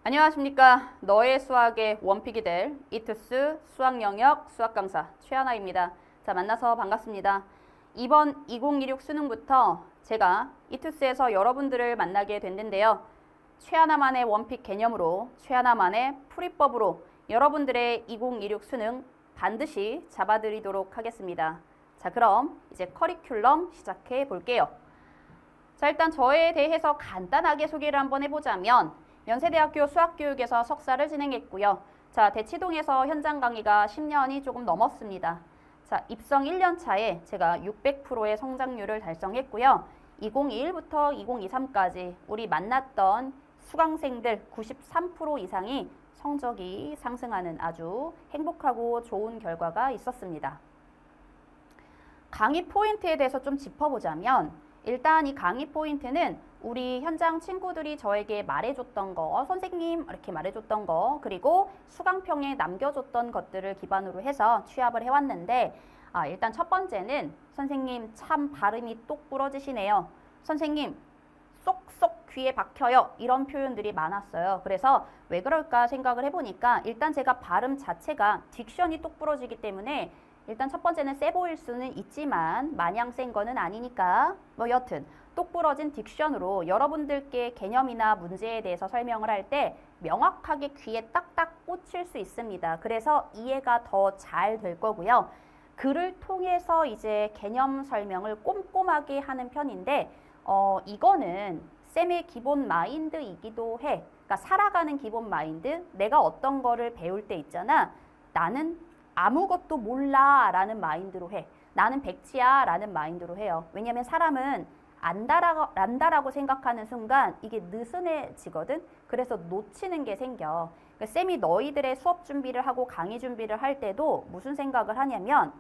안녕하십니까. 너의 수학의 원픽이 될 이투스 수학 영역 수학 강사 최하나입니다. 자, 만나서 반갑습니다. 이번 2026 수능부터 제가 이투스에서 여러분들을 만나게 됐는데요. 최하나만의 원픽 개념으로 최하나만의 풀이법으로 여러분들의 2026 수능 반드시 잡아드리도록 하겠습니다. 자, 그럼 이제 커리큘럼 시작해 볼게요. 자, 일단 저에 대해서 간단하게 소개를 한번 해보자면 연세대학교 수학교육에서 석사를 진행했고요. 자, 대치동에서 현장 강의가 10년이 조금 넘었습니다. 자, 입성 1년 차에 제가 600%의 성장률을 달성했고요. 2021부터 2023까지 우리 만났던 수강생들 93% 이상이 성적이 상승하는 아주 행복하고 좋은 결과가 있었습니다. 강의 포인트에 대해서 좀 짚어보자면 일단 이 강의 포인트는 우리 현장 친구들이 저에게 말해줬던 거, 선생님 이렇게 말해줬던 거, 그리고 수강평에 남겨줬던 것들을 기반으로 해서 취합을 해왔는데 일단 첫 번째는 선생님 참 발음이 똑 부러지시네요. 선생님 쏙쏙 귀에 박혀요. 이런 표현들이 많았어요. 그래서 왜 그럴까 생각을 해보니까 일단 제가 발음 자체가 딕션이 똑 부러지기 때문에 일단 첫 번째는 세 보일 수는 있지만 마냥 센 거는 아니니까 여튼 똑부러진 딕션으로 여러분들께 개념이나 문제에 대해서 설명을 할 때 명확하게 귀에 딱딱 꽂힐 수 있습니다. 그래서 이해가 더 잘 될 거고요. 글을 통해서 이제 개념 설명을 꼼꼼하게 하는 편인데 이거는 쌤의 기본 마인드이기도 해. 그러니까 살아가는 기본 마인드, 내가 어떤 거를 배울 때 있잖아. 나는 아무것도 몰라 라는 마인드로 해. 나는 백지야 라는 마인드로 해요. 왜냐면 사람은 안다라고 생각하는 순간 이게 느슨해지거든. 그래서 놓치는 게 생겨. 그러니까 쌤이 너희들의 수업 준비를 하고 강의 준비를 할 때도 무슨 생각을 하냐면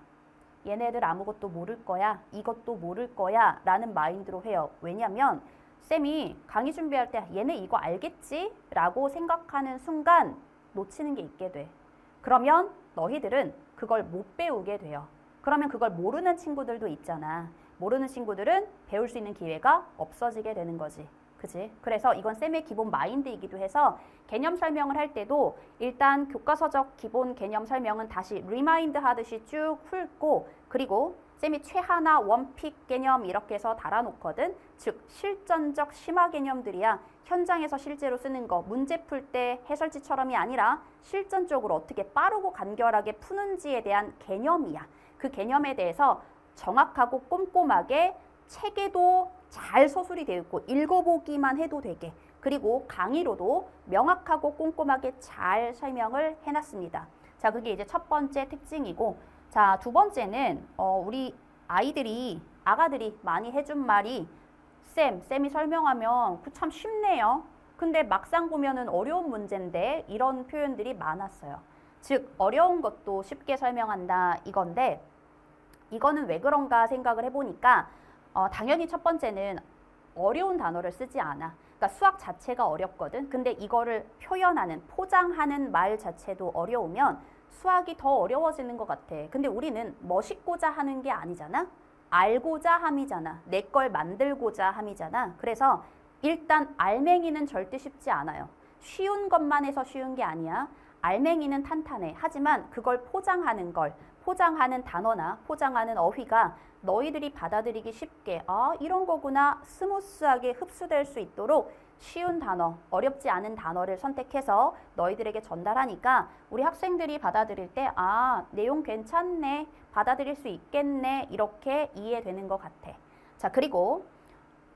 얘네들 아무것도 모를 거야. 이것도 모를 거야 라는 마인드로 해요. 왜냐면 쌤이 강의 준비할 때 얘네 이거 알겠지? 라고 생각하는 순간 놓치는 게 있게 돼. 그러면 너희들은 그걸 못 배우게 돼요. 그러면 그걸 모르는 친구들도 있잖아. 모르는 친구들은 배울 수 있는 기회가 없어지게 되는 거지. 그치? 그래서 이건 쌤의 기본 마인드이기도 해서 개념 설명을 할 때도 일단 교과서적 기본 개념 설명은 다시 리마인드 하듯이 쭉 훑고 그리고 쌤이 최하나 원픽 개념 이렇게 해서 달아놓거든. 즉 실전적 심화 개념들이야. 현장에서 실제로 쓰는 거 문제 풀 때 해설지처럼이 아니라 실전적으로 어떻게 빠르고 간결하게 푸는지에 대한 개념이야. 그 개념에 대해서 정확하고 꼼꼼하게 책에도 잘 서술이 되어 있고 읽어보기만 해도 되게 그리고 강의로도 명확하고 꼼꼼하게 잘 설명을 해놨습니다. 자, 그게 이제 첫 번째 특징이고 자, 두 번째는 우리 아가들이 많이 해준 말이 쌤이 설명하면 참 쉽네요. 근데 막상 보면은 어려운 문제인데 이런 표현들이 많았어요. 즉 어려운 것도 쉽게 설명한다 이건데 이거는 왜 그런가 생각을 해보니까 당연히 첫 번째는 어려운 단어를 쓰지 않아. 그러니까 수학 자체가 어렵거든. 근데 이거를 표현하는, 포장하는 말 자체도 어려우면 수학이 더 어려워지는 것 같아. 근데 우리는 멋있고자 하는 게 아니잖아. 알고자 함이잖아. 내 걸 만들고자 함이잖아. 그래서 일단 알맹이는 절대 쉽지 않아요. 쉬운 것만 해서 쉬운 게 아니야. 알맹이는 탄탄해. 하지만 그걸 포장하는 단어나 포장하는 어휘가 너희들이 받아들이기 쉽게 이런 거구나 스무스하게 흡수될 수 있도록 쉬운 단어, 어렵지 않은 단어를 선택해서 너희들에게 전달하니까 우리 학생들이 받아들일 때 내용 괜찮네, 받아들일 수 있겠네 이렇게 이해되는 것 같아. 자, 그리고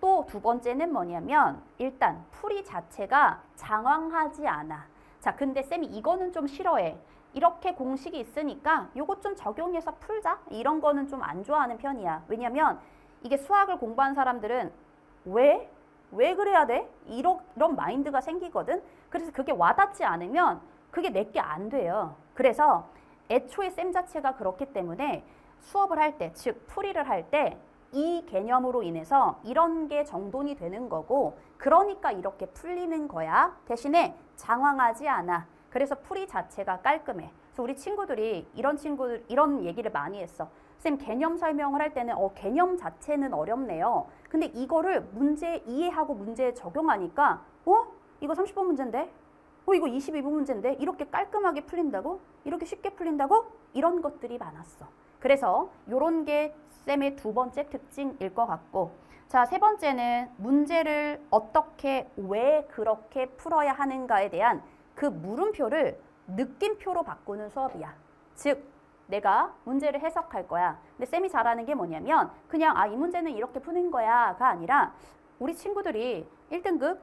또 두 번째는 뭐냐면 일단 풀이 자체가 장황하지 않아. 자, 근데 쌤이 이거는 좀 싫어해. 이렇게 공식이 있으니까 요거 좀 적용해서 풀자. 이런 거는 좀 안 좋아하는 편이야. 왜냐면 이게 수학을 공부한 사람들은 왜 그래야 돼? 이런 마인드가 생기거든. 그래서 그게 와닿지 않으면 그게 내게 안 돼요. 그래서 애초에 쌤 자체가 그렇기 때문에 수업을 할 때, 즉 풀이를 할 때 이 개념으로 인해서 이런 게 정돈이 되는 거고 그러니까 이렇게 풀리는 거야. 대신에 장황하지 않아. 그래서 풀이 자체가 깔끔해. 그래서 우리 친구들이 이런 얘기를 많이 했어. 쌤 개념 설명을 할 때는 개념 자체는 어렵네요. 근데 이거를 문제 이해하고 문제에 적용하니까 이거 30번 문제인데? 이거 22분 문제인데 이렇게 깔끔하게 풀린다고? 이렇게 쉽게 풀린다고? 이런 것들이 많았어. 그래서 요런 게 쌤의 두 번째 특징일 것 같고, 자, 세 번째는 문제를 어떻게, 왜 그렇게 풀어야 하는가에 대한 그 물음표를 느낌표로 바꾸는 수업이야. 즉, 내가 문제를 해석할 거야. 근데 쌤이 잘하는 게 뭐냐면 그냥 이 문제는 이렇게 푸는 거야가 아니라 우리 친구들이 1등급,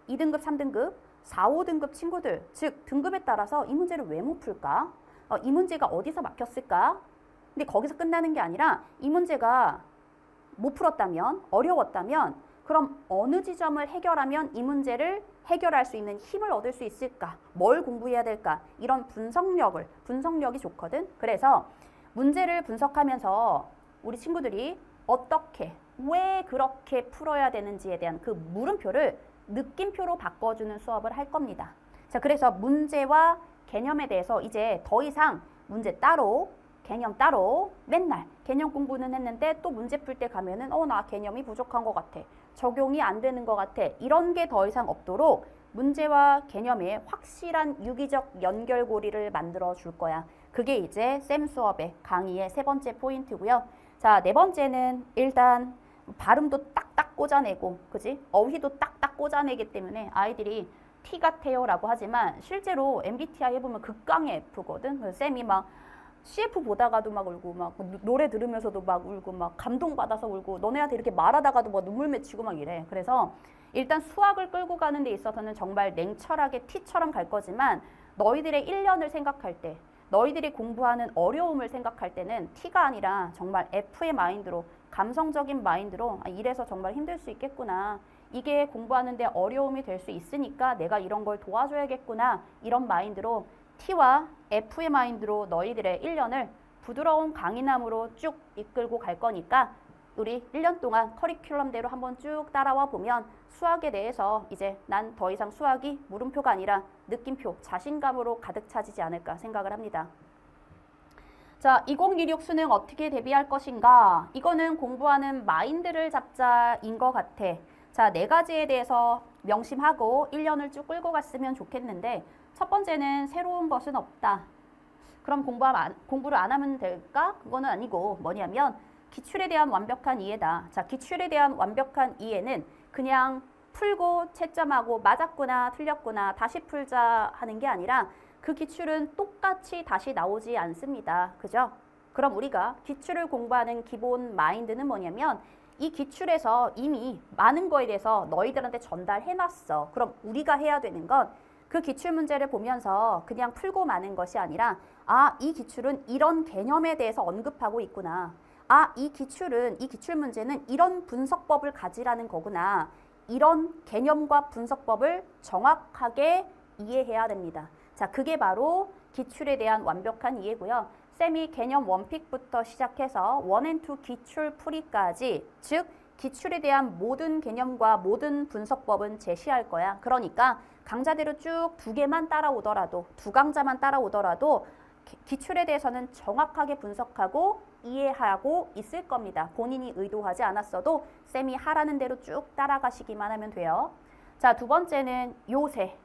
2등급, 3등급, 4, 5등급 친구들, 즉 등급에 따라서 이 문제를 왜 못 풀까? 이 문제가 어디서 막혔을까? 근데 거기서 끝나는 게 아니라 이 문제가 못 풀었다면, 어려웠다면 그럼 어느 지점을 해결하면 이 문제를 해결할 수 있는 힘을 얻을 수 있을까? 뭘 공부해야 될까? 이런 분석력이 좋거든. 그래서 문제를 분석하면서 우리 친구들이 어떻게, 왜 그렇게 풀어야 되는지에 대한 그 물음표를 느낌표로 바꿔주는 수업을 할 겁니다. 자, 그래서 문제와 개념에 대해서 이제 더 이상 문제 따로, 개념 따로 맨날 개념 공부는 했는데 또 문제 풀 때 가면은 나 개념이 부족한 것 같아. 적용이 안 되는 것 같아. 이런 게 더 이상 없도록 문제와 개념의 확실한 유기적 연결고리를 만들어 줄 거야. 그게 이제 쌤 수업의 강의의 세 번째 포인트고요. 자, 네 번째는 일단 발음도 딱딱 꽂아내고, 그지? 어휘도 딱딱 꽂아내기 때문에 아이들이 T 같아요 라고 하지만 실제로 MBTI 해보면 극강의 F거든. 그래서 쌤이 막 CF 보다가도 막 울고, 막 노래 들으면서도 막 울고, 막 감동받아서 울고, 너네한테 이렇게 말하다가도 막 눈물 맺히고 막 이래. 그래서 일단 수학을 끌고 가는 데 있어서는 정말 냉철하게 T처럼 갈 거지만 너희들의 1년을 생각할 때, 너희들이 공부하는 어려움을 생각할 때는 T가 아니라 정말 F의 마인드로, 감성적인 마인드로 이래서 정말 힘들 수 있겠구나. 이게 공부하는데 어려움이 될 수 있으니까 내가 이런 걸 도와줘야겠구나. 이런 마인드로 T와 F의 마인드로 너희들의 1년을 부드러운 강인함으로 쭉 이끌고 갈 거니까 우리 1년 동안 커리큘럼대로 한번 쭉 따라와 보면 수학에 대해서 이제 난 더 이상 수학이 물음표가 아니라 느낌표, 자신감으로 가득 차지지 않을까 생각을 합니다. 자, 2016 수능 어떻게 대비할 것인가? 이거는 공부하는 마인드를 잡자인 것 같아. 자, 네 가지에 대해서 명심하고 1년을 쭉 끌고 갔으면 좋겠는데 첫 번째는 새로운 것은 없다. 그럼 공부를 안 하면 될까? 그거는 아니고 뭐냐면 기출에 대한 완벽한 이해다. 자, 기출에 대한 완벽한 이해는 그냥 풀고 채점하고 맞았구나 틀렸구나 다시 풀자 하는 게 아니라 그 기출은 똑같이 다시 나오지 않습니다. 그죠? 그럼 우리가 기출을 공부하는 기본 마인드는 뭐냐면 이 기출에서 이미 많은 거에 대해서 너희들한테 전달해놨어. 그럼 우리가 해야 되는 건 그 기출 문제를 보면서 그냥 풀고 마는 것이 아니라 이 기출은 이런 개념에 대해서 언급하고 있구나. 이 기출 문제는 이런 분석법을 가지라는 거구나. 이런 개념과 분석법을 정확하게 이해해야 됩니다. 자, 그게 바로 기출에 대한 완벽한 이해고요. 쌤이 개념 원픽부터 시작해서 원앤투 기출 풀이까지, 즉 기출에 대한 모든 개념과 모든 분석법은 제시할 거야. 그러니까 강좌대로 쭉 두 개만 따라오더라도, 두 강좌만 따라오더라도 기출에 대해서는 정확하게 분석하고 이해하고 있을 겁니다. 본인이 의도하지 않았어도 쌤이 하라는 대로 쭉 따라가시기만 하면 돼요. 자, 두 번째는 요새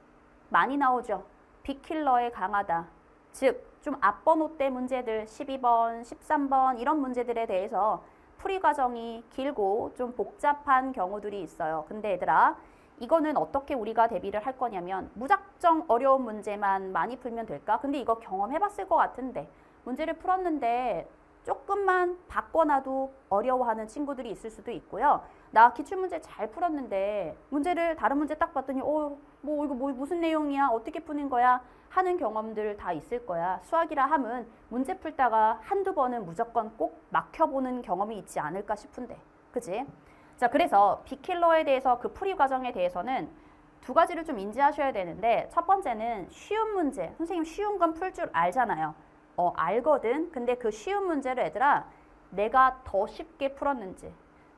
많이 나오죠. 빅킬러에 강하다. 즉, 좀 앞번호 때 문제들 12번, 13번 이런 문제들에 대해서 풀이 과정이 길고 좀 복잡한 경우들이 있어요. 근데 얘들아, 이거는 어떻게 우리가 대비를 할 거냐면 무작정 어려운 문제만 많이 풀면 될까? 근데 이거 경험해봤을 것 같은데 문제를 풀었는데 조금만 바꿔놔도 어려워하는 친구들이 있을 수도 있고요. 나 기출문제 잘 풀었는데 문제를 다른 문제 딱 봤더니 이거 무슨 내용이야? 어떻게 푸는 거야? 하는 경험들 다 있을 거야. 수학이라 함은 문제 풀다가 한두 번은 무조건 꼭 막혀보는 경험이 있지 않을까 싶은데. 그치? 자, 그래서 빅킬러에 대해서 그 풀이 과정에 대해서는 두 가지를 좀 인지하셔야 되는데 첫 번째는 쉬운 문제. 선생님 쉬운 건 풀 줄 알잖아요. 알거든. 근데 그 쉬운 문제를 얘들아 내가 더 쉽게 풀었는지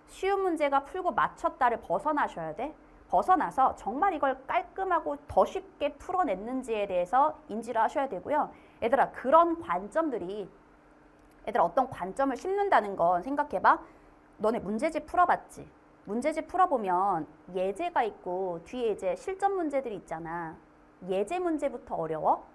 쉬운 문제가 풀고 맞췄다를 벗어나셔야 돼. 벗어나서 정말 이걸 깔끔하고 더 쉽게 풀어냈는지에 대해서 인지를 하셔야 되고요. 얘들아 그런 관점들이 얘들아 어떤 관점을 심는다는 건 생각해봐. 너네 문제집 풀어봤지? 문제집 풀어보면 예제가 있고 뒤에 이제 실전 문제들이 있잖아. 예제 문제부터 어려워?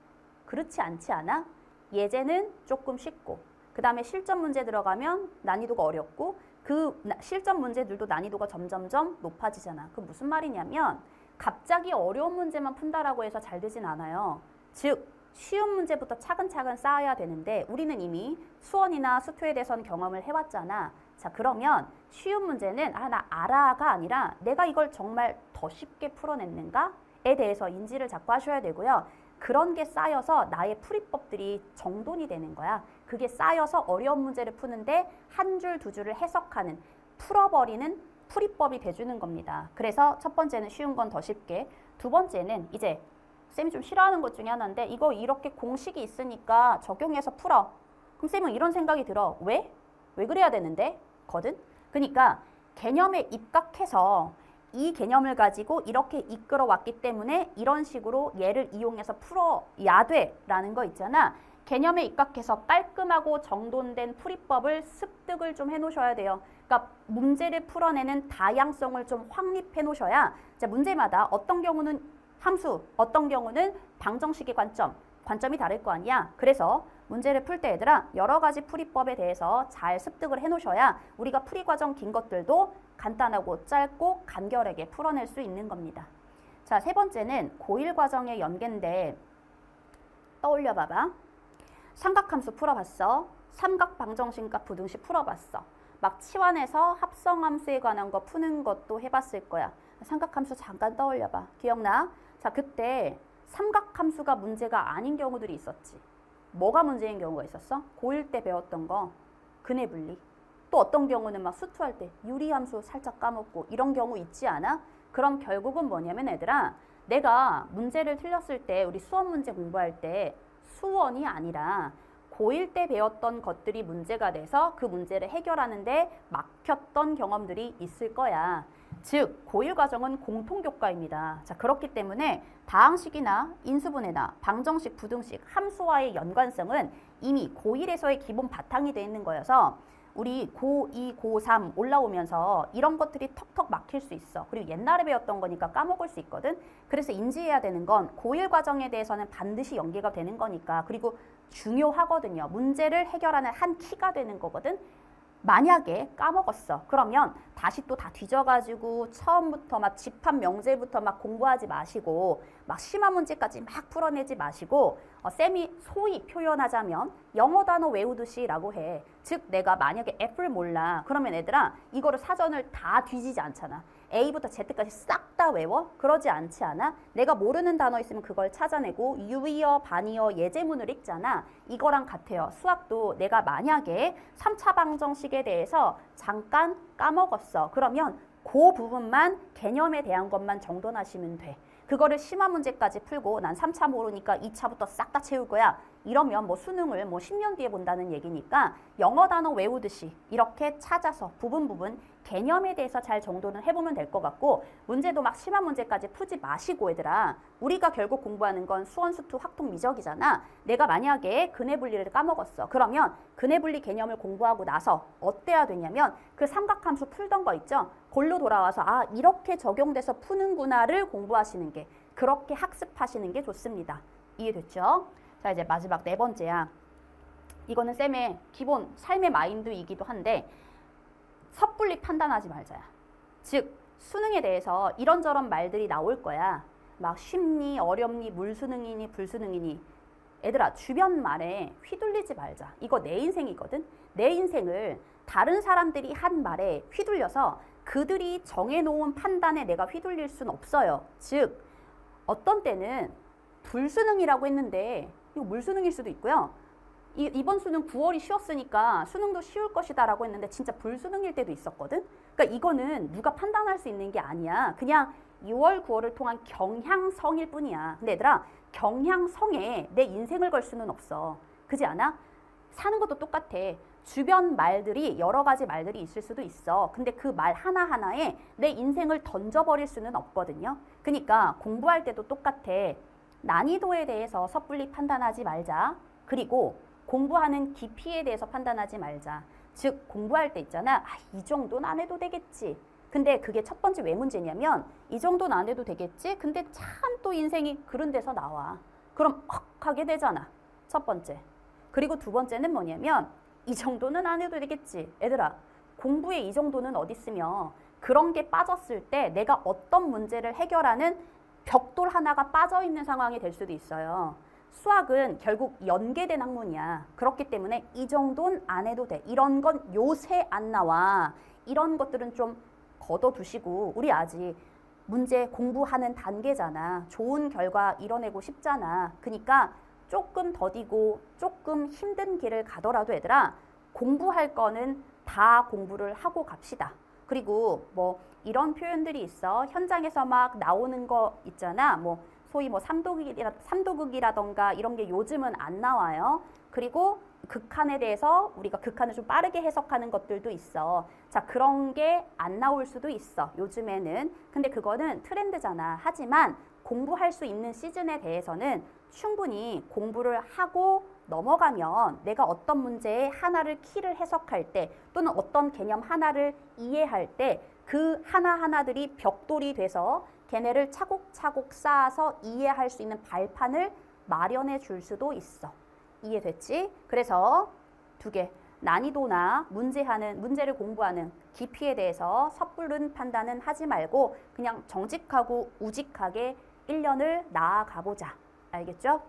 그렇지 않지 않아? 예제는 조금 쉽고 그 다음에 실전 문제 들어가면 난이도가 어렵고 그 실전 문제들도 난이도가 점점점 높아지잖아. 그 무슨 말이냐면 갑자기 어려운 문제만 푼다라고 해서 잘 되진 않아요. 즉 쉬운 문제부터 차근차근 쌓아야 되는데 우리는 이미 수원이나 수투에 대해서는 경험을 해왔잖아. 자 그러면 쉬운 문제는 나 알아가 아니라 내가 이걸 정말 더 쉽게 풀어냈는가에 대해서 인지를 자꾸 하셔야 되고요. 그런 게 쌓여서 나의 풀이법들이 정돈이 되는 거야. 그게 쌓여서 어려운 문제를 푸는데 한 줄 두 줄을 해석하는 풀어버리는 풀이법이 돼주는 겁니다. 그래서 첫 번째는 쉬운 건 더 쉽게, 두 번째는 이제 쌤이 좀 싫어하는 것 중에 하나인데 이거 이렇게 공식이 있으니까 적용해서 풀어. 그럼 쌤은 이런 생각이 들어. 왜? 왜 그래야 되는데? 거든? 그러니까 개념에 입각해서 이 개념을 가지고 이렇게 이끌어 왔기 때문에 이런 식으로 얘를 이용해서 풀어야 돼 라는 거 있잖아. 개념에 입각해서 깔끔하고 정돈된 풀이법을 습득을 좀 해놓으셔야 돼요. 그러니까 문제를 풀어내는 다양성을 좀 확립해 놓으셔야 자, 문제마다 어떤 경우는 함수, 어떤 경우는 방정식의 관점이 다를 거 아니야. 그래서 문제를 풀 때 얘들아 여러 가지 풀이법에 대해서 잘 습득을 해 놓으셔야 우리가 풀이 과정 긴 것들도 간단하고 짧고 간결하게 풀어낼 수 있는 겁니다. 자, 세 번째는 고1 과정의 연계인데 떠올려 봐봐. 삼각함수 풀어봤어. 삼각 방정식과 부등식 풀어봤어. 막 치환해서 합성함수에 관한 거 푸는 것도 해봤을 거야. 삼각함수 잠깐 떠올려봐. 기억나? 자, 그때 삼각함수가 문제가 아닌 경우들이 있었지. 뭐가 문제인 경우가 있었어? 고1 때 배웠던 거 근해 분리. 또 어떤 경우는 막 수투할 때 유리함수 살짝 까먹고 이런 경우 있지 않아? 그럼 결국은 뭐냐면 얘들아 내가 문제를 틀렸을 때 우리 수원 문제 공부할 때 수원이 아니라 고1 때 배웠던 것들이 문제가 돼서 그 문제를 해결하는데 막혔던 경험들이 있을 거야. 즉 고1 과정은 공통교과입니다. 자 그렇기 때문에 다항식이나 인수분해나 방정식, 부등식, 함수와의 연관성은 이미 고1에서의 기본 바탕이 돼 있는 거여서 우리 고2, 고3 올라오면서 이런 것들이 턱턱 막힐 수 있어. 그리고 옛날에 배웠던 거니까 까먹을 수 있거든. 그래서 인지해야 되는 건 고1 과정에 대해서는 반드시 연계가 되는 거니까. 그리고 중요하거든요. 문제를 해결하는 한 키가 되는 거거든. 만약에 까먹었어. 그러면 다시 또 다 뒤져가지고 처음부터 막 집합 명제부터 막 공부하지 마시고 막 심화 문제까지 막 풀어내지 마시고 쌤이 소위 표현하자면 영어 단어 외우듯이 라고 해. 즉 내가 만약에 F를 몰라. 그러면 얘들아 이거를 사전을 다 뒤지지 않잖아. A부터 Z까지 싹 다 외워? 그러지 않지 않아? 내가 모르는 단어 있으면 그걸 찾아내고 유의어, 반의어, 예제문을 읽잖아. 이거랑 같아요. 수학도 내가 만약에 3차 방정식에 대해서 잠깐 까먹었어. 그러면 그 부분만 개념에 대한 것만 정돈하시면 돼. 그거를 심화 문제까지 풀고 난 3차 모르니까 2차부터 싹 다 채울 거야. 이러면 뭐 수능을 뭐 10년 뒤에 본다는 얘기니까 영어 단어 외우듯이 이렇게 찾아서 부분 개념에 대해서 잘 정돈을 해보면 될 것 같고 문제도 막 심화 문제까지 풀지 마시고 얘들아 우리가 결국 공부하는 건 수원, 수투, 확통, 미적이잖아. 내가 만약에 근해 분리를 까먹었어. 그러면 근해 분리 개념을 공부하고 나서 어때야 되냐면 그 삼각함수 풀던 거 있죠? 골로 돌아와서 아 이렇게 적용돼서 푸는구나를 공부하시는 게 그렇게 학습하시는 게 좋습니다. 이해됐죠? 자 이제 마지막 네 번째야. 이거는 쌤의 기본 삶의 마인드이기도 한데 섣불리 판단하지 말자야. 즉 수능에 대해서 이런저런 말들이 나올 거야. 막 쉽니 어렵니 물수능이니 불수능이니 얘들아 주변 말에 휘둘리지 말자. 이거 내 인생이거든. 내 인생을 다른 사람들이 한 말에 휘둘려서 그들이 정해놓은 판단에 내가 휘둘릴 수는 없어요. 즉 어떤 때는 불수능이라고 했는데 이거 물수능일 수도 있고요. 이번 수능 9월이 쉬웠으니까 수능도 쉬울 것이다 라고 했는데 진짜 불수능일 때도 있었거든. 그러니까 이거는 누가 판단할 수 있는 게 아니야. 그냥 6월, 9월을 통한 경향성일 뿐이야. 근데 얘들아 경향성에 내 인생을 걸 수는 없어. 그지 않아? 사는 것도 똑같아. 주변 말들이 여러 가지 말들이 있을 수도 있어. 근데 그 말 하나하나에 내 인생을 던져버릴 수는 없거든요. 그러니까 공부할 때도 똑같아. 난이도에 대해서 섣불리 판단하지 말자. 그리고 공부하는 깊이에 대해서 판단하지 말자. 즉 공부할 때 있잖아. 이 정도는 안 해도 되겠지. 근데 그게 첫 번째 왜 문제냐면 이 정도는 안 해도 되겠지? 근데 참 또 인생이 그런 데서 나와. 그럼 헉 하게 되잖아. 첫 번째. 그리고 두 번째는 뭐냐면 이 정도는 안 해도 되겠지. 얘들아, 공부에 이 정도는 어디 있으며 그런 게 빠졌을 때 내가 어떤 문제를 해결하는 벽돌 하나가 빠져있는 상황이 될 수도 있어요. 수학은 결국 연계된 학문이야. 그렇기 때문에 이 정도는 안 해도 돼. 이런 건 요새 안 나와. 이런 것들은 좀 걷어두시고 우리 아직 문제 공부하는 단계잖아. 좋은 결과 이뤄내고 싶잖아. 그러니까 조금 더디고 조금 힘든 길을 가더라도 얘들아 공부할 거는 다 공부를 하고 갑시다. 그리고 뭐 이런 표현들이 있어. 현장에서 막 나오는 거 있잖아. 뭐 소위 뭐 삼도극이라던가 이런 게 요즘은 안 나와요. 그리고 극한에 대해서 우리가 극한을 좀 빠르게 해석하는 것들도 있어. 자, 그런 게 안 나올 수도 있어. 요즘에는. 근데 그거는 트렌드잖아. 하지만 공부할 수 있는 시즌에 대해서는 충분히 공부를 하고 넘어가면 내가 어떤 문제의 하나를 키를 해석할 때 또는 어떤 개념 하나를 이해할 때 그 하나하나들이 벽돌이 돼서 걔네를 차곡차곡 쌓아서 이해할 수 있는 발판을 마련해 줄 수도 있어. 이해됐지? 그래서 두 개. 난이도나 문제를 공부하는 깊이에 대해서 섣부른 판단은 하지 말고 그냥 정직하고 우직하게 1년을 나아가보자. 알겠죠?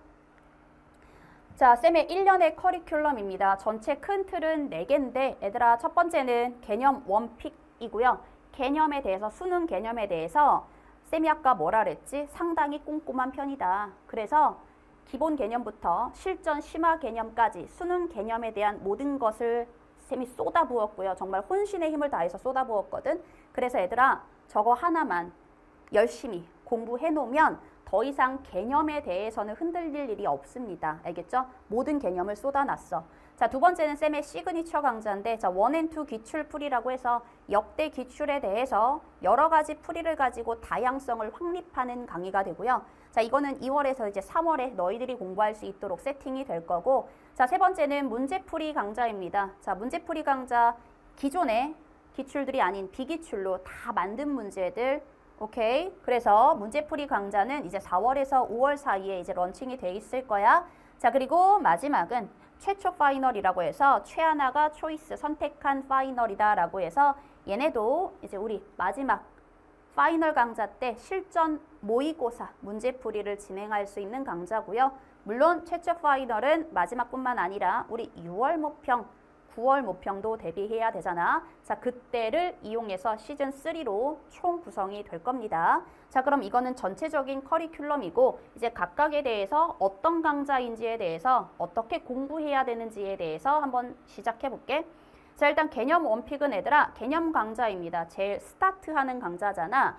자, 쌤의 1년의 커리큘럼입니다. 전체 큰 틀은 4개인데 얘들아 첫 번째는 개념 원픽이고요. 개념에 대해서 수능 개념에 대해서 쌤이 아까 뭐라 그랬지? 상당히 꼼꼼한 편이다. 그래서 기본 개념부터 실전 심화 개념까지 수능 개념에 대한 모든 것을 쌤이 쏟아부었고요. 정말 혼신의 힘을 다해서 쏟아부었거든. 그래서 얘들아 저거 하나만 열심히 공부해 놓으면 더 이상 개념에 대해서는 흔들릴 일이 없습니다. 알겠죠? 모든 개념을 쏟아놨어. 자, 두 번째는 쌤의 시그니처 강좌인데 자, 1&2 기출풀이라고 해서 역대 기출에 대해서 여러 가지 풀이를 가지고 다양성을 확립하는 강의가 되고요. 자, 이거는 2월에서 이제 3월에 너희들이 공부할 수 있도록 세팅이 될 거고 자, 세 번째는 문제풀이 강좌입니다. 자, 문제풀이 강좌 기존의 기출들이 아닌 비기출로 다 만든 문제들 오케이. 그래서 문제풀이 강좌는 이제 4월에서 5월 사이에 이제 런칭이 돼 있을 거야. 자, 그리고 마지막은 최초 파이널이라고 해서 최하나가 초이스 선택한 파이널이다라고 해서 얘네도 이제 우리 마지막 파이널 강좌 때 실전 모의고사 문제풀이를 진행할 수 있는 강좌고요. 물론 최초 파이널은 마지막뿐만 아니라 우리 6월 모평 9월 모평도 대비해야 되잖아. 자, 그때를 이용해서 시즌3로 총 구성이 될 겁니다. 자, 그럼 이거는 전체적인 커리큘럼이고 이제 각각에 대해서 어떤 강좌인지에 대해서 어떻게 공부해야 되는지에 대해서 한번 시작해 볼게. 자, 일단 개념 원픽은 얘들아 개념 강좌입니다. 제일 스타트하는 강좌잖아.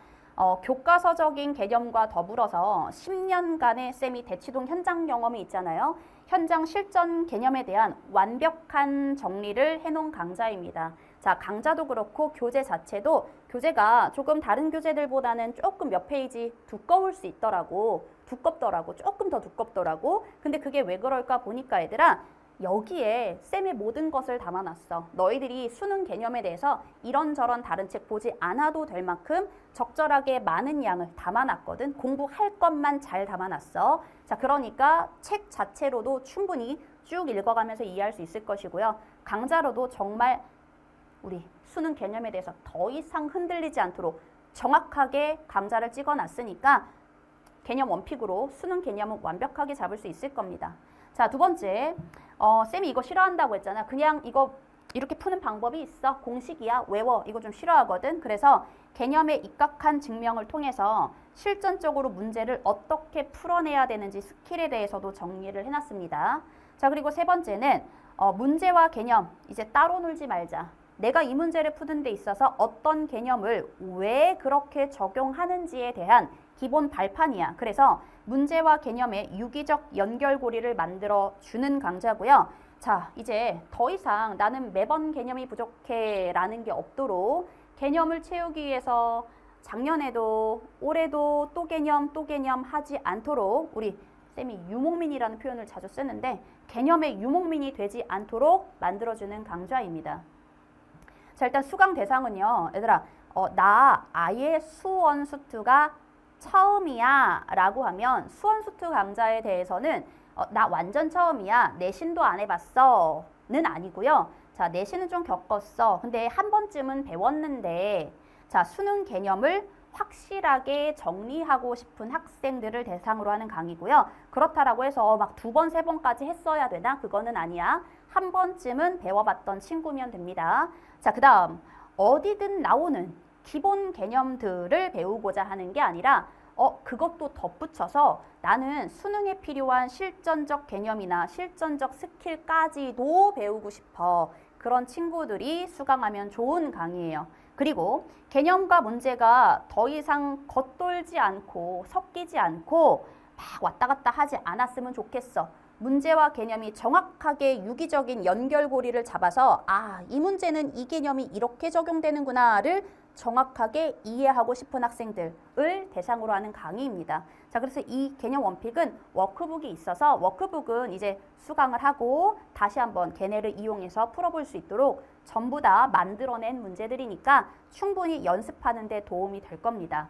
교과서적인 개념과 더불어서 10년간의 쌤이 대치동 현장 경험이 있잖아요. 현장 실전 개념에 대한 완벽한 정리를 해놓은 강좌입니다. 자, 강좌도 그렇고 교재 자체도 교재가 조금 다른 교재들보다는 조금 몇 페이지 두꺼울 수 있더라고. 두껍더라고. 조금 더 두껍더라고. 근데 그게 왜 그럴까 보니까 얘들아 여기에 쌤의 모든 것을 담아놨어. 너희들이 수능 개념에 대해서 이런저런 다른 책 보지 않아도 될 만큼 적절하게 많은 양을 담아놨거든. 공부할 것만 잘 담아놨어. 자, 그러니까 책 자체로도 충분히 쭉 읽어가면서 이해할 수 있을 것이고요. 강좌로도 정말 우리 수능 개념에 대해서 더 이상 흔들리지 않도록 정확하게 강좌를 찍어놨으니까 개념 원픽으로 수능 개념은 완벽하게 잡을 수 있을 겁니다. 자, 두 번째, 쌤이 이거 싫어한다고 했잖아. 그냥 이거 이렇게 푸는 방법이 있어. 공식이야. 외워. 이거 좀 싫어하거든. 그래서 개념에 입각한 증명을 통해서 실전적으로 문제를 어떻게 풀어내야 되는지 스킬에 대해서도 정리를 해놨습니다. 자, 그리고 세 번째는 문제와 개념 이제 따로 놀지 말자. 내가 이 문제를 푸는 데 있어서 어떤 개념을 왜 그렇게 적용하는지에 대한 기본 발판이야. 그래서 문제와 개념의 유기적 연결고리를 만들어 주는 강좌고요. 자, 이제 더 이상 나는 매번 개념이 부족해 라는 게 없도록 개념을 채우기 위해서 작년에도 올해도 또 개념 하지 않도록 우리 쌤이 유목민이라는 표현을 자주 쓰는데 개념의 유목민이 되지 않도록 만들어주는 강좌입니다. 자, 일단 수강 대상은요. 얘들아, 나 아예 수원수투가 처음이야 라고 하면 수원수투 강좌에 대해서는 나 완전 처음이야. 내신도 안 해봤어. 는 아니고요. 자, 내신은 좀 겪었어. 근데 한 번쯤은 배웠는데 자, 수능 개념을 확실하게 정리하고 싶은 학생들을 대상으로 하는 강의고요. 그렇다라고 해서 막 2번, 3번까지 했어야 되나? 그거는 아니야. 한 번쯤은 배워봤던 친구면 됩니다. 자, 그 다음 어디든 나오는 기본 개념들을 배우고자 하는 게 아니라 그것도 덧붙여서 나는 수능에 필요한 실전적 개념이나 실전적 스킬까지도 배우고 싶어. 그런 친구들이 수강하면 좋은 강의예요. 그리고 개념과 문제가 더 이상 겉돌지 않고 섞이지 않고 막 왔다 갔다 하지 않았으면 좋겠어. 문제와 개념이 정확하게 유기적인 연결고리를 잡아서 이 문제는 이 개념이 이렇게 적용되는구나를 정확하게 이해하고 싶은 학생들을 대상으로 하는 강의입니다. 자, 그래서 이 개념 원픽은 워크북이 있어서 워크북은 이제 수강을 하고 다시 한번 걔네를 이용해서 풀어볼 수 있도록 전부 다 만들어낸 문제들이니까 충분히 연습하는 데 도움이 될 겁니다.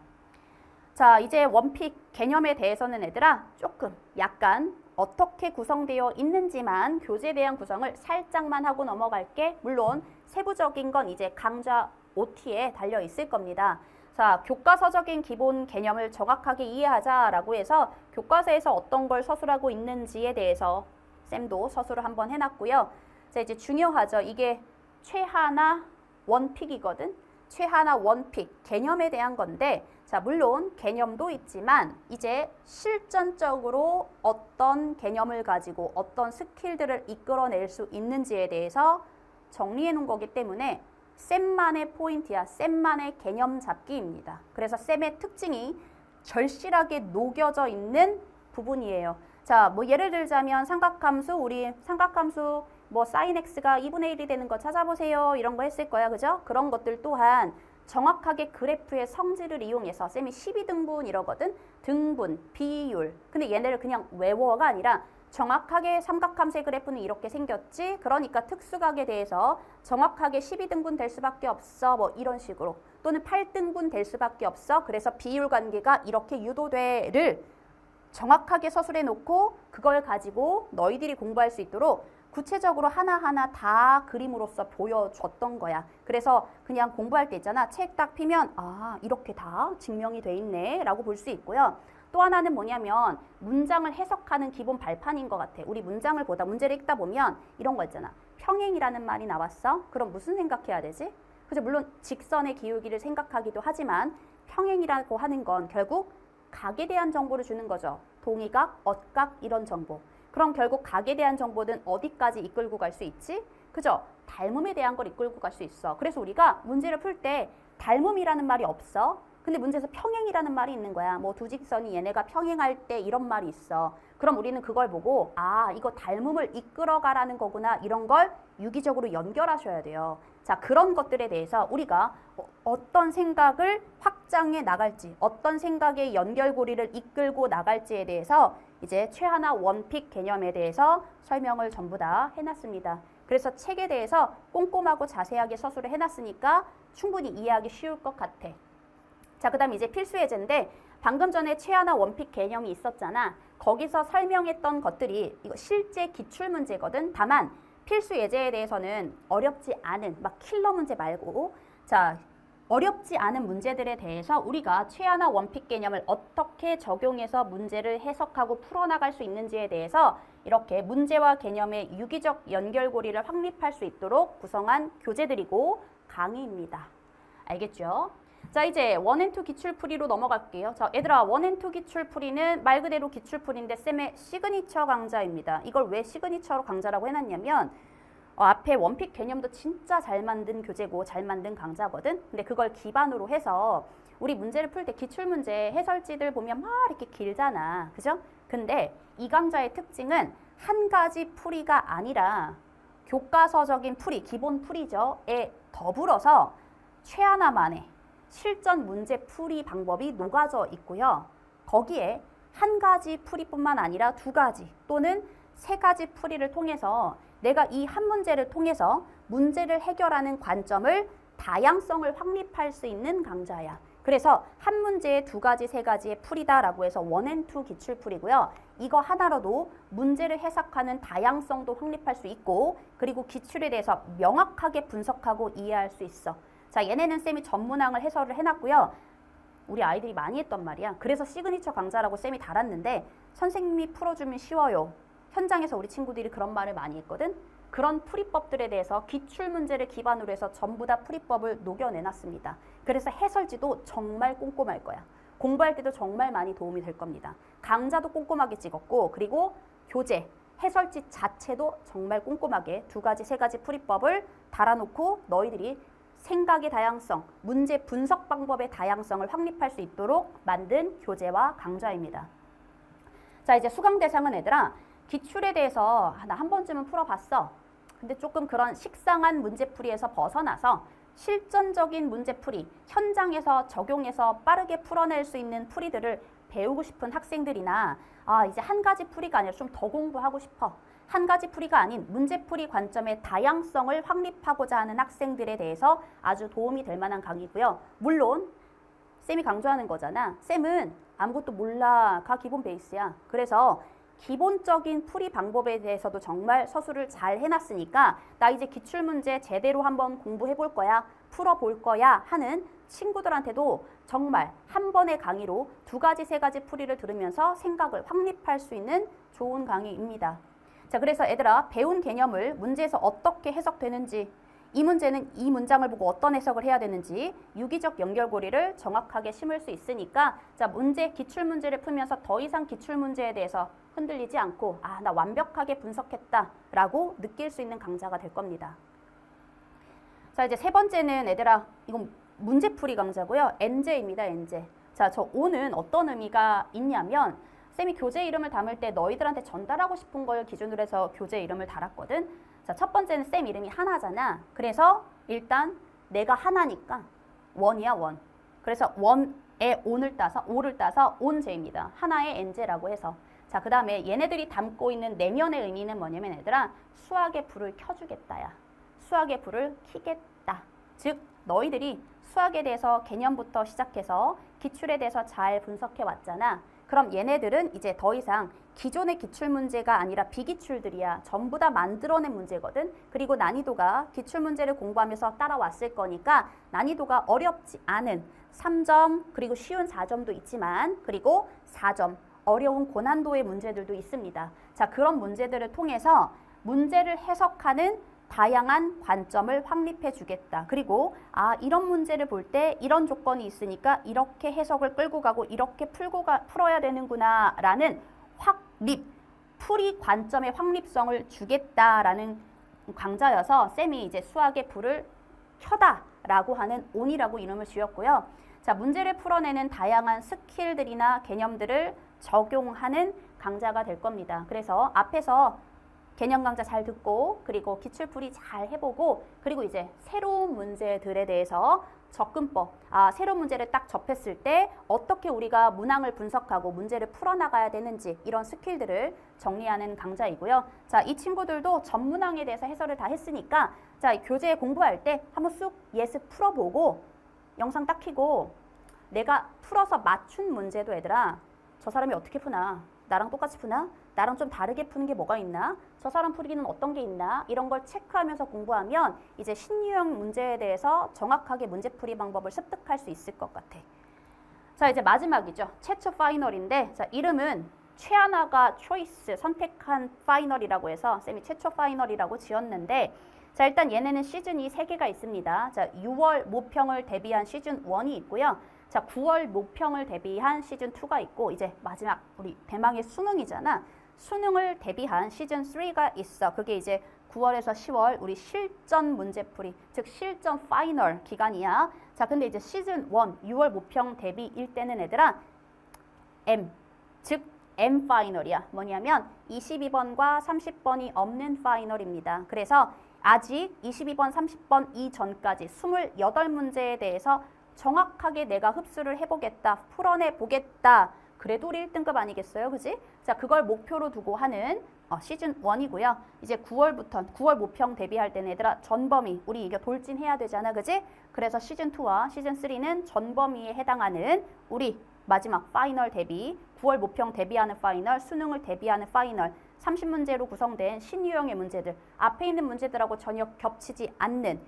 자, 이제 원픽 개념에 대해서는 얘들아 조금 약간 어떻게 구성되어 있는지만 교재에 대한 구성을 살짝만 하고 넘어갈게. 물론 세부적인 건 이제 강좌 OT에 달려 있을 겁니다. 자, 교과서적인 기본 개념을 정확하게 이해하자라고 해서 교과서에서 어떤 걸 서술하고 있는지에 대해서 쌤도 서술을 한번 해놨고요. 자, 이제 중요하죠. 이게 최하나 원픽이거든. 최하나 원픽 개념에 대한 건데 자, 물론 개념도 있지만 이제 실전적으로 어떤 개념을 가지고 어떤 스킬들을 이끌어낼 수 있는지에 대해서 정리해 놓은 거기 때문에 쌤만의 포인트야. 쌤만의 개념 잡기입니다. 그래서 쌤의 특징이 절실하게 녹여져 있는 부분이에요. 자, 뭐 예를 들자면 삼각함수, 우리 삼각함수 뭐 sin x가 2분의 1이 되는 거 찾아보세요. 이런 거 했을 거야. 그죠? 그런 것들 또한 정확하게 그래프의 성질을 이용해서 쌤이 12등분 이러거든. 등분, 비율. 근데 얘네를 그냥 외워가 아니라 정확하게 삼각함수의 그래프는 이렇게 생겼지. 그러니까 특수각에 대해서 정확하게 12등분 될 수밖에 없어. 뭐 이런 식으로. 또는 8등분 될 수밖에 없어. 그래서 비율 관계가 이렇게 유도돼를 정확하게 서술해 놓고 그걸 가지고 너희들이 공부할 수 있도록 구체적으로 하나하나 다 그림으로써 보여줬던 거야. 그래서 그냥 공부할 때 있잖아. 책 딱 피면 이렇게 다 증명이 돼 있네 라고 볼 수 있고요. 또 하나는 뭐냐면 문장을 해석하는 기본 발판인 것 같아. 우리 문장을 보다 문제를 읽다 보면 이런 거 있잖아. 평행이라는 말이 나왔어. 그럼 무슨 생각해야 되지? 그죠? 물론 직선의 기울기를 생각하기도 하지만 평행이라고 하는 건 결국 각에 대한 정보를 주는 거죠. 동의각, 엇각 이런 정보. 그럼 결국 각에 대한 정보는 어디까지 이끌고 갈 수 있지? 그죠? 닮음에 대한 걸 이끌고 갈 수 있어. 그래서 우리가 문제를 풀 때 닮음이라는 말이 없어. 근데 문제에서 평행이라는 말이 있는 거야. 뭐 두 직선이 얘네가 평행할 때 이런 말이 있어. 그럼 우리는 그걸 보고 이거 닮음을 이끌어가라는 거구나. 이런 걸 유기적으로 연결하셔야 돼요. 자, 그런 것들에 대해서 우리가 어떤 생각을 확장해 나갈지, 어떤 생각의 연결고리를 이끌고 나갈지에 대해서 이제 최하나 원픽 개념에 대해서 설명을 전부 다 해놨습니다. 그래서 책에 대해서 꼼꼼하고 자세하게 서술을 해놨으니까 충분히 이해하기 쉬울 것 같아. 자, 그 다음 이제 필수 예제인데 방금 전에 최하나 원픽 개념이 있었잖아. 거기서 설명했던 것들이 이거 실제 기출문제거든. 다만 필수 예제에 대해서는 어렵지 않은 막 킬러 문제 말고 자, 어렵지 않은 문제들에 대해서 우리가 최하나 원픽 개념을 어떻게 적용해서 문제를 해석하고 풀어나갈 수 있는지에 대해서 이렇게 문제와 개념의 유기적 연결고리를 확립할 수 있도록 구성한 교재들이고 강의입니다. 알겠죠? 자, 이제 원앤투 기출풀이로 넘어갈게요. 자, 얘들아, 원앤투 기출풀이는 말 그대로 기출풀이인데 쌤의 시그니처 강좌입니다. 이걸 왜 시그니처로 강좌라고 해놨냐면 앞에 원픽 개념도 진짜 잘 만든 교재고 잘 만든 강좌거든. 근데 그걸 기반으로 해서 우리 문제를 풀 때 기출문제 해설지들 보면 막 이렇게 길잖아. 그죠? 근데 이 강좌의 특징은 한 가지 풀이가 아니라 교과서적인 풀이, 기본 풀이죠. 에 더불어서 최하나만의 실전 문제 풀이 방법이 녹아져 있고요. 거기에 한 가지 풀이뿐만 아니라 두 가지 또는 세 가지 풀이를 통해서 내가 이 한 문제를 통해서 문제를 해결하는 관점을 다양성을 확립할 수 있는 강좌야. 그래서 한 문제에 2가지, 3가지의 풀이다라고 해서 원앤투 기출풀이고요. 이거 하나로도 문제를 해석하는 다양성도 확립할 수 있고 그리고 기출에 대해서 명확하게 분석하고 이해할 수 있어. 자, 얘네는 쌤이 전문항을 해설을 해놨고요. 우리 아이들이 많이 했단 말이야. 그래서 시그니처 강좌라고 쌤이 달았는데 선생님이 풀어주면 쉬워요. 현장에서 우리 친구들이 그런 말을 많이 했거든. 그런 풀이법들에 대해서 기출문제를 기반으로 해서 전부 다 풀이법을 녹여내놨습니다. 그래서 해설지도 정말 꼼꼼할 거야. 공부할 때도 정말 많이 도움이 될 겁니다. 강좌도 꼼꼼하게 찍었고 그리고 교재, 해설지 자체도 정말 꼼꼼하게 2가지, 3가지 풀이법을 달아놓고 너희들이 생각의 다양성, 문제 분석 방법의 다양성을 확립할 수 있도록 만든 교재와 강좌입니다. 자, 이제 수강 대상은 얘들아 기출에 대해서 나 한 번쯤은 풀어봤어. 근데 조금 그런 식상한 문제풀이에서 벗어나서 실전적인 문제풀이, 현장에서 적용해서 빠르게 풀어낼 수 있는 풀이들을 배우고 싶은 학생들이나 이제 한 가지 풀이가 아니라 좀 더 공부하고 싶어. 한 가지 풀이가 아닌 문제풀이 관점의 다양성을 확립하고자 하는 학생들에 대해서 아주 도움이 될 만한 강의고요. 물론 쌤이 강조하는 거잖아. 쌤은 아무것도 몰라가 기본 베이스야. 그래서 기본적인 풀이 방법에 대해서도 정말 서술을 잘 해놨으니까 나 이제 기출문제 제대로 한번 공부해 볼 거야, 풀어볼 거야 하는 친구들한테도 정말 한 번의 강의로 2가지, 3가지 풀이를 들으면서 생각을 확립할 수 있는 좋은 강의입니다. 자, 그래서 얘들아 배운 개념을 문제에서 어떻게 해석되는지, 이 문제는 이 문장을 보고 어떤 해석을 해야 되는지 유기적 연결고리를 정확하게 심을 수 있으니까 자, 기출문제를 풀면서 더 이상 기출문제에 대해서 흔들리지 않고 나 완벽하게 분석했다라고 느낄 수 있는 강좌가 될 겁니다. 자, 이제 3번째는 얘들아 이건 문제풀이 강좌고요. 엔제입니다. 엔제. 자, 저 오는 어떤 의미가 있냐면 쌤이 교재 이름을 담을 때 너희들한테 전달하고 싶은 걸 기준으로 해서 교재 이름을 달았거든. 자, 첫 번째는 쌤 이름이 하나잖아. 그래서 일단 내가 하나니까 원이야, 원. 그래서 원의 오를 따서 온제입니다. 하나의 엔제라고 해서. 자, 그 다음에 얘네들이 담고 있는 내면의 의미는 뭐냐면 얘들아 수학의 불을 켜주겠다야. 수학의 불을 켜겠다. 즉 너희들이 수학에 대해서 개념부터 시작해서 기출에 대해서 잘 분석해 왔잖아. 그럼 얘네들은 이제 더 이상 기존의 기출문제가 아니라 비기출들이야. 전부 다 만들어낸 문제거든. 그리고 난이도가 기출문제를 공부하면서 따라왔을 거니까 난이도가 어렵지 않은 3점 그리고 쉬운 4점도 있지만 그리고 4점 어려운 고난도의 문제들도 있습니다. 자, 그런 문제들을 통해서 문제를 해석하는 다양한 관점을 확립해 주겠다. 그리고 이런 문제를 볼 때 이런 조건이 있으니까 이렇게 해석을 끌고 가고 이렇게 풀어야 되는구나 라는 풀이 관점의 확립성을 주겠다라는 강좌여서 쌤이 이제 수학의 불을 켜다 라고 하는 온이라고 이름을 지었고요. 자, 문제를 풀어내는 다양한 스킬들이나 개념들을 적용하는 강좌가 될 겁니다. 그래서 앞에서 개념 강좌 잘 듣고 그리고 기출풀이 잘 해보고 그리고 이제 새로운 문제들에 대해서 접근법, 새로운 문제를 딱 접했을 때 어떻게 우리가 문항을 분석하고 문제를 풀어나가야 되는지 이런 스킬들을 정리하는 강좌이고요. 자, 이 친구들도 전문항에 대해서 해설을 다 했으니까 자, 교재 공부할 때 한번 쑥 예습 풀어보고 영상 딱 켜고 내가 풀어서 맞춘 문제도 얘들아 저 사람이 어떻게 푸나? 나랑 똑같이 푸나? 나랑 좀 다르게 푸는 게 뭐가 있나? 저 사람 풀이는 어떤 게 있나? 이런 걸 체크하면서 공부하면 이제 신유형 문제에 대해서 정확하게 문제풀이 방법을 습득할 수 있을 것 같아. 자, 이제 마지막이죠. 최초 파이널인데 자, 이름은 최하나가 초이스 선택한 파이널이라고 해서 쌤이 최초 파이널이라고 지었는데 자, 일단 얘네는 시즌이 3개가 있습니다. 자, 6월 모평을 대비한 시즌 1이 있고요. 자, 9월 모평을 대비한 시즌 2가 있고 이제 마지막 우리 대망의 수능이잖아. 수능을 대비한 시즌 3가 있어. 그게 이제 9월에서 10월 우리 실전 문제풀이, 즉 실전 파이널 기간이야. 자, 근데 이제 시즌 1, 6월 모평 대비일 때는 얘들아 M, 즉 M 파이널이야. 뭐냐면 22번과 30번이 없는 파이널입니다. 그래서 아직 22번, 30번 이전까지 28문제에 대해서 정확하게 내가 흡수를 해보겠다, 풀어내보겠다 그래도 우리 1등급 아니겠어요? 그지? 자, 그걸 목표로 두고 하는 시즌 1이고요. 이제 9월부터 9월 모평 대비할 때는 얘들아 전범위 우리 이거 돌진해야 되잖아. 그지? 그래서 시즌 2와 시즌 3는 전범위에 해당하는 우리 마지막 파이널 대비 9월 모평 대비하는 파이널, 수능을 대비하는 파이널 30문제로 구성된 신유형의 문제들 앞에 있는 문제들하고 전혀 겹치지 않는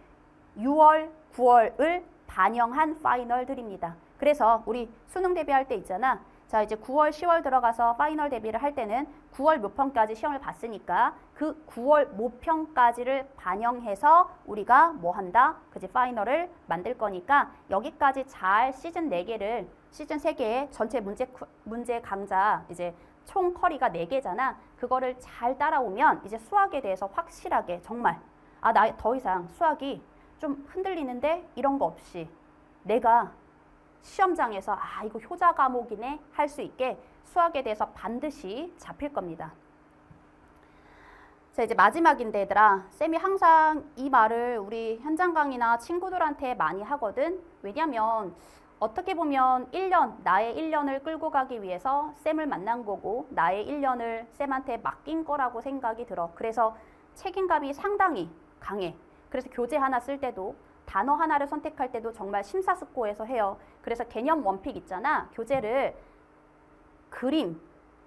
6월, 9월을 반영한 파이널들입니다. 그래서 우리 수능 대비할 때 있잖아. 자, 이제 9월, 10월 들어가서 파이널 대비를 할 때는 9월 모평까지 시험을 봤으니까 그 9월 모평까지를 반영해서 우리가 뭐 한다? 그지 파이널을 만들 거니까 여기까지 잘 시즌 4개를 시즌 3개의 전체 문제 강좌 이제 총 커리가 4개잖아. 그거를 잘 따라오면 이제 수학에 대해서 확실하게 정말 나 더 이상 수학이 좀 흔들리는데 이런 거 없이 내가 시험장에서 이거 효자 과목이네 할 수 있게 수학에 대해서 반드시 잡힐 겁니다. 자, 이제 마지막인데 얘들아 쌤이 항상 이 말을 우리 현장 강의나 친구들한테 많이 하거든. 왜냐면 어떻게 보면 1년, 나의 1년을 끌고 가기 위해서 쌤을 만난 거고 나의 1년을 쌤한테 맡긴 거라고 생각이 들어. 그래서 책임감이 상당히 강해. 그래서 교재 하나 쓸 때도 단어 하나를 선택할 때도 정말 심사숙고해서 해요. 그래서 개념 원픽 있잖아. 교재를 그림,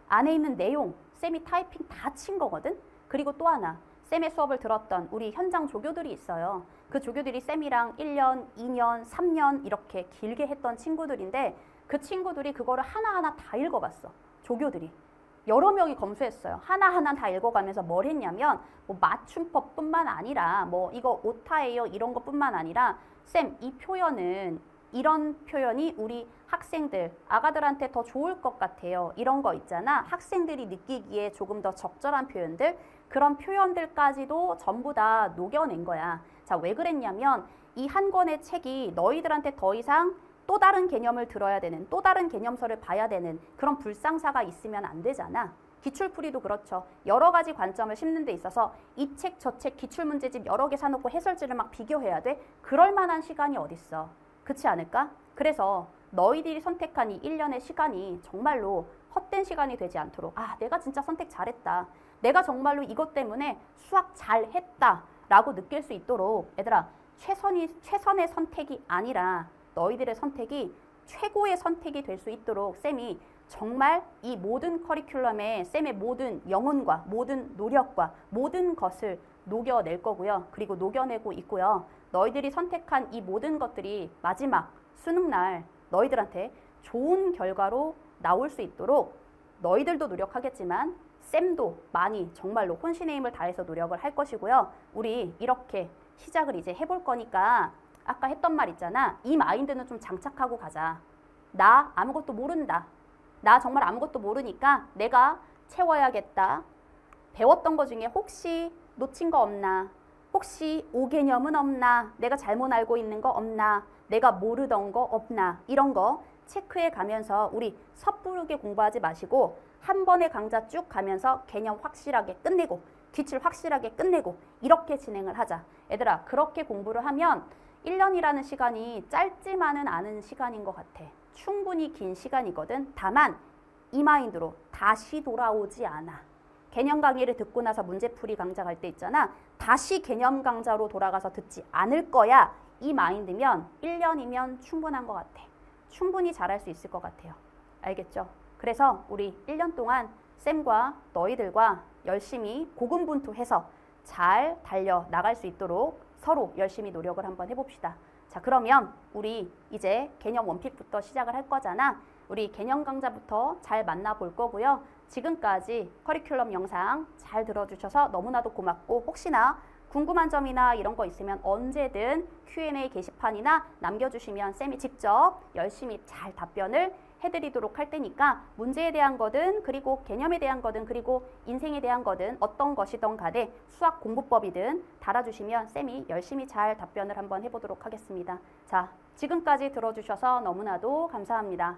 안에 있는 내용, 쌤이 타이핑 다 친 거거든. 그리고 또 하나, 쌤의 수업을 들었던 우리 현장 조교들이 있어요. 그 조교들이 쌤이랑 1년, 2년, 3년 이렇게 길게 했던 친구들인데 그 친구들이 그거를 하나하나 다 읽어봤어. 조교들이. 여러 명이 검수했어요. 하나하나 다 읽어가면서 뭘 했냐면 뭐 맞춤법뿐만 아니라 뭐 이거 오타예요 이런 것뿐만 아니라 쌤 이 표현은 이런 표현이 우리 학생들, 아가들한테 더 좋을 것 같아요. 이런 거 있잖아. 학생들이 느끼기에 조금 더 적절한 표현들 그런 표현들까지도 전부 다 녹여낸 거야. 자, 왜 그랬냐면 이 한 권의 책이 너희들한테 더 이상 또 다른 개념을 들어야 되는, 또 다른 개념서를 봐야 되는 그런 불상사가 있으면 안 되잖아. 기출풀이도 그렇죠. 여러 가지 관점을 심는 데 있어서 이 책, 저 책, 기출문제집 여러 개 사놓고 해설지를 막 비교해야 돼? 그럴 만한 시간이 어딨어. 그렇지 않을까? 그래서 너희들이 선택한 이 1년의 시간이 정말로 헛된 시간이 되지 않도록 내가 진짜 선택 잘했다. 내가 정말로 이것 때문에 수학 잘했다 라고 느낄 수 있도록 얘들아 최선의 선택이 아니라 너희들의 선택이 최고의 선택이 될 수 있도록 쌤이 정말 이 모든 커리큘럼에 쌤의 모든 영혼과 모든 노력과 모든 것을 녹여낼 거고요. 그리고 녹여내고 있고요. 너희들이 선택한 이 모든 것들이 마지막 수능날 너희들한테 좋은 결과로 나올 수 있도록 너희들도 노력하겠지만 쌤도 많이 정말로 혼신의 힘을 다해서 노력을 할 것이고요. 우리 이렇게 시작을 이제 해볼 거니까 아까 했던 말 있잖아. 이 마인드는 좀 장착하고 가자. 나 아무것도 모른다. 나 정말 아무것도 모르니까 내가 채워야겠다. 배웠던 거 중에 혹시 놓친 거 없나? 혹시 오개념은 없나? 내가 잘못 알고 있는 거 없나? 내가 모르던 거 없나? 이런 거 체크해 가면서 우리 섣부르게 공부하지 마시고 한 번의 강좌 쭉 가면서 개념 확실하게 끝내고 기출 확실하게 끝내고 이렇게 진행을 하자. 얘들아 그렇게 공부를 하면 1년이라는 시간이 짧지만은 않은 시간인 것 같아. 충분히 긴 시간이거든. 다만 이 마인드로 다시 돌아오지 않아. 개념 강의를 듣고 나서 문제풀이 강좌 갈 때 있잖아. 다시 개념 강좌로 돌아가서 듣지 않을 거야. 이 마인드면 1년이면 충분한 것 같아. 충분히 잘할 수 있을 것 같아요. 알겠죠? 그래서 우리 1년 동안 쌤과 너희들과 열심히 고군분투해서 잘 달려나갈 수 있도록 서로 열심히 노력을 한번 해봅시다. 자, 그러면 우리 이제 개념 원픽부터 시작을 할 거잖아. 우리 개념 강좌부터 잘 만나볼 거고요. 지금까지 커리큘럼 영상 잘 들어주셔서 너무나도 고맙고 혹시나 궁금한 점이나 이런 거 있으면 언제든 Q&A 게시판이나 남겨주시면 쌤이 직접 열심히 잘 답변을 해드리도록 할 테니까 문제에 대한 거든 그리고 개념에 대한 거든 그리고 인생에 대한 거든 어떤 것이든 간에 수학 공부법이든 달아주시면 쌤이 열심히 잘 답변을 한번 해보도록 하겠습니다. 자, 지금까지 들어주셔서 너무나도 감사합니다.